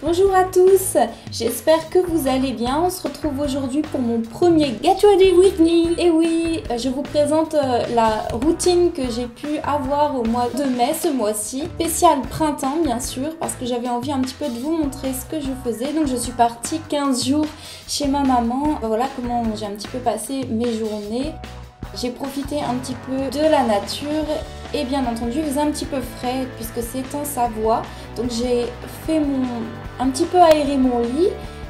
Bonjour à tous, j'espère que vous allez bien. On se retrouve aujourd'hui pour mon premier Get Ready With Me. Et oui, je vous présente la routine que j'ai pu avoir au mois de mai, ce mois-ci. Spécial printemps bien sûr, parce que j'avais envie un petit peu de vous montrer ce que je faisais. Donc je suis partie 15 jours chez ma maman. Voilà comment j'ai un petit peu passé mes journées. J'ai profité un petit peu de la nature et bien entendu il faisait un petit peu frais puisque c'est en Savoie. Donc j'ai fait un petit peu aérer mon lit.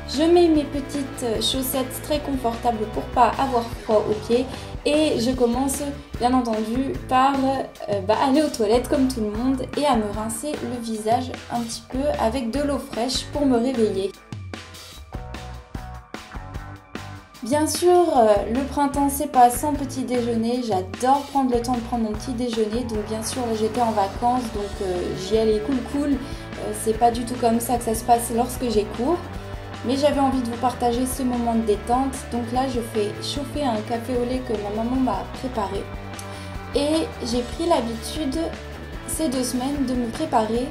Je mets mes petites chaussettes très confortables pour pas avoir froid aux pieds. Et je commence bien entendu par aller aux toilettes comme tout le monde et à me rincer le visage un petit peu avec de l'eau fraîche pour me réveiller. Bien sûr, le printemps c'est pas sans petit déjeuner, j'adore prendre le temps de prendre mon petit déjeuner, donc bien sûr là j'étais en vacances donc j'y allais cool, c'est pas du tout comme ça que ça se passe lorsque j'ai cours, mais j'avais envie de vous partager ce moment de détente, donc là je fais chauffer un café au lait que ma maman m'a préparé et j'ai pris l'habitude ces 2 semaines de me préparer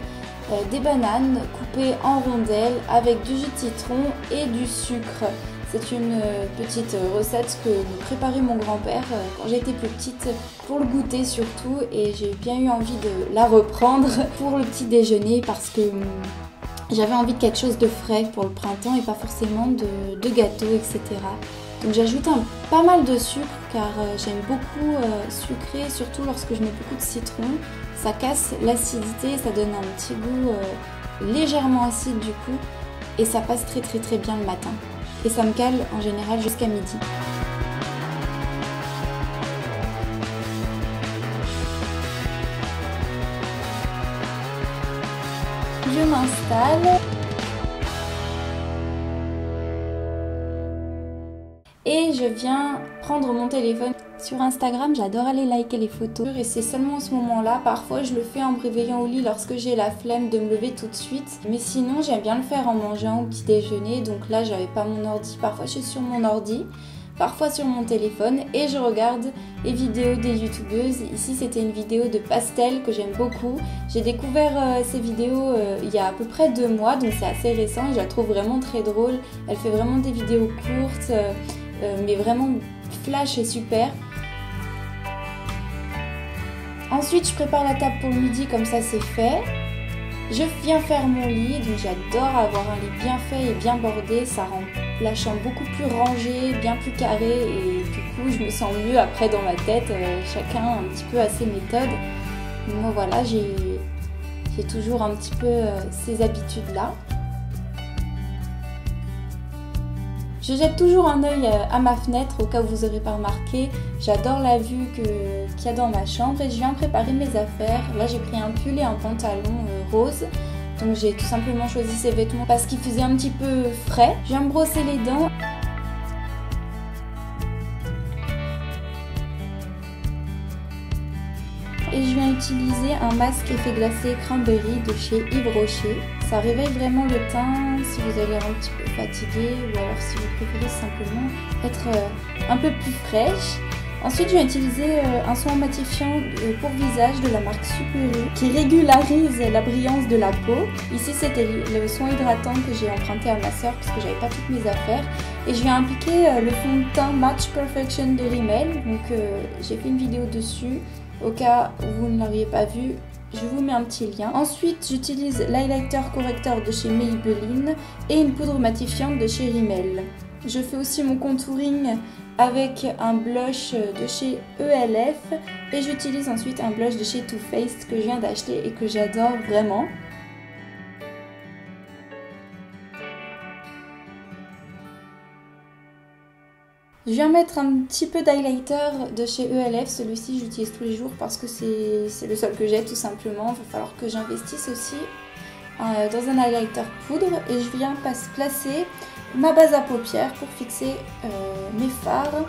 des bananes coupées en rondelles avec du jus de citron et du sucre. C'est une petite recette que me préparait mon grand-père quand j'étais plus petite pour le goûter surtout et j'ai bien eu envie de la reprendre pour le petit déjeuner parce que j'avais envie de quelque chose de frais pour le printemps et pas forcément de gâteaux etc. Donc j'ajoute pas mal de sucre car j'aime beaucoup sucré surtout lorsque je mets beaucoup de citron. Ça casse l'acidité, ça donne un petit goût légèrement acide du coup et ça passe très bien le matin. Et ça me cale en général jusqu'à midi. Je m'installe. Et je viens prendre mon téléphone. Sur Instagram, j'adore aller liker les photos et c'est seulement en ce moment-là. Parfois, je le fais en me réveillant au lit lorsque j'ai la flemme de me lever tout de suite. Mais sinon, j'aime bien le faire en mangeant au petit déjeuner. Donc là, j'avais pas mon ordi. Parfois, je suis sur mon ordi, parfois sur mon téléphone et je regarde les vidéos des youtubeuses. Ici, c'était une vidéo de pastel que j'aime beaucoup. J'ai découvert ces vidéos il y a à peu près 2 mois, donc c'est assez récent et je la trouve vraiment très drôle. Elle fait vraiment des vidéos courtes, mais vraiment flash et super. Ensuite, je prépare la table pour le midi, comme ça c'est fait. Je viens faire mon lit, donc j'adore avoir un lit bien fait et bien bordé. Ça rend la chambre beaucoup plus rangée, bien plus carrée et du coup je me sens mieux après dans ma tête. Chacun un petit peu à ses méthodes. Moi voilà, j'ai toujours un petit peu ces habitudes-là. Je jette toujours un œil à ma fenêtre au cas où vous n'aurez pas remarqué. J'adore la vue qu'il y a dans ma chambre et je viens préparer mes affaires. Là j'ai pris un pull et un pantalon rose. Donc j'ai tout simplement choisi ces vêtements parce qu'il faisait un petit peu frais. Je viens me brosser les dents. Et je viens utiliser un masque effet glacé cranberry de chez Yves Rocher. Ça réveille vraiment le teint si vous avez un petit peu fatigué ou alors si vous préférez simplement être un peu plus fraîche. Ensuite, je vais utiliser un soin matifiant pour visage de la marque Superi qui régularise la brillance de la peau. Ici, c'était le soin hydratant que j'ai emprunté à ma soeur parce que j'avais pas toutes mes affaires. Et je vais appliquer le fond de teint Match Perfection de Rimmel. Donc, j'ai fait une vidéo dessus. Au cas où vous ne l'auriez pas vu, je vous mets un petit lien. Ensuite, j'utilise l'highlighter correcteur de chez Maybelline et une poudre matifiante de chez Rimmel. Je fais aussi mon contouring avec un blush de chez ELF et j'utilise ensuite un blush de chez Too Faced que je viens d'acheter et que j'adore vraiment. Je viens mettre un petit peu d'highlighter de chez ELF, celui-ci j'utilise tous les jours parce que c'est le seul que j'ai tout simplement. Il va falloir que j'investisse aussi dans un highlighter poudre et je viens placer ma base à paupières pour fixer mes fards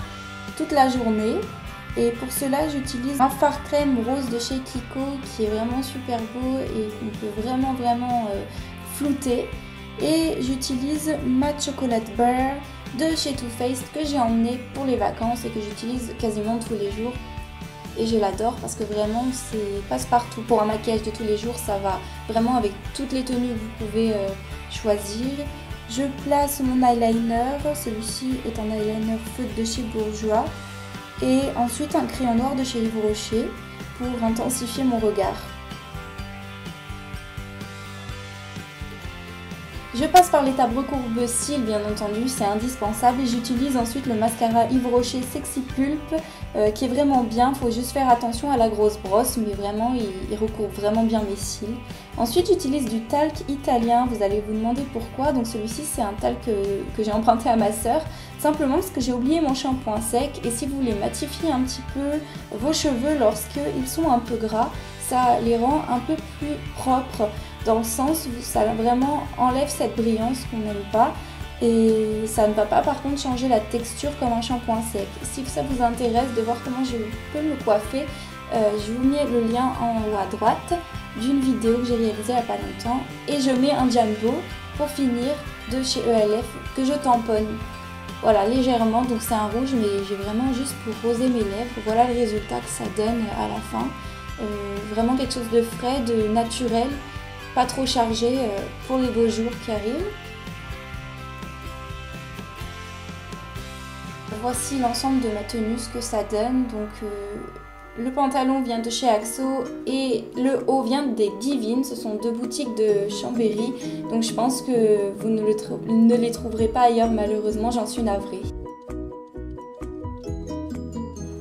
toute la journée. Et pour cela j'utilise un fard crème rose de chez Kiko qui est vraiment super beau et qu'on peut vraiment flouter. Et j'utilise ma chocolate bear de chez Too Faced que j'ai emmené pour les vacances et que j'utilise quasiment tous les jours. et je l'adore parce que vraiment c'est passe-partout. Pour un maquillage de tous les jours, ça va vraiment avec toutes les tenues que vous pouvez choisir. Je place mon eyeliner, celui-ci est un eyeliner feutre de chez Bourjois, et ensuite un crayon noir de chez Yves Rocher pour intensifier mon regard. Je passe par l'étape recourbe cils, bien entendu, c'est indispensable, et j'utilise ensuite le mascara Yves Rocher Sexy Pulp qui est vraiment bien. Il faut juste faire attention à la grosse brosse, mais vraiment il recourbe vraiment bien mes cils. Ensuite j'utilise du talc italien, vous allez vous demander pourquoi. Donc celui-ci c'est un talc que j'ai emprunté à ma sœur, simplement parce que j'ai oublié mon shampoing sec, et si vous voulez matifier un petit peu vos cheveux lorsqu'ils sont un peu gras, ça les rend un peu plus propres, dans le sens où ça vraiment enlève cette brillance qu'on n'aime pas, et ça ne va pas par contre changer la texture comme un shampoing sec. Si ça vous intéresse de voir comment je peux me coiffer, je vous mets le lien en haut à droite d'une vidéo que j'ai réalisée il n'y a pas longtemps, et je mets un Jumbo pour finir de chez ELF que je tamponne. Voilà, légèrement, donc c'est un rouge, mais j'ai vraiment juste pour roser mes lèvres. Voilà le résultat que ça donne à la fin. Vraiment quelque chose de frais, de naturel, pas trop chargé pour les beaux jours qui arrivent. Voici l'ensemble de ma tenue, ce que ça donne. Donc le pantalon vient de chez Axo et le haut vient des Divines. Ce sont deux boutiques de Chambéry, donc je pense que vous ne les trouverez pas ailleurs, malheureusement, j'en suis navrée.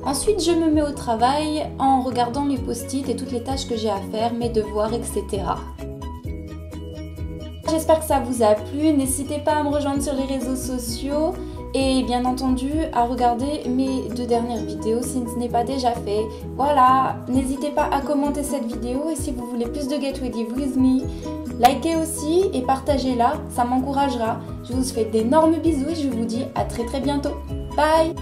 Ensuite, je me mets au travail en regardant mes post-it et toutes les tâches que j'ai à faire, mes devoirs, etc. J'espère que ça vous a plu. N'hésitez pas à me rejoindre sur les réseaux sociaux et bien entendu à regarder mes 2 dernières vidéos si ce n'est pas déjà fait. Voilà, n'hésitez pas à commenter cette vidéo, et si vous voulez plus de Get Ready With Me, likez aussi et partagez-la, ça m'encouragera. Je vous fais d'énormes bisous et je vous dis à très bientôt. Bye!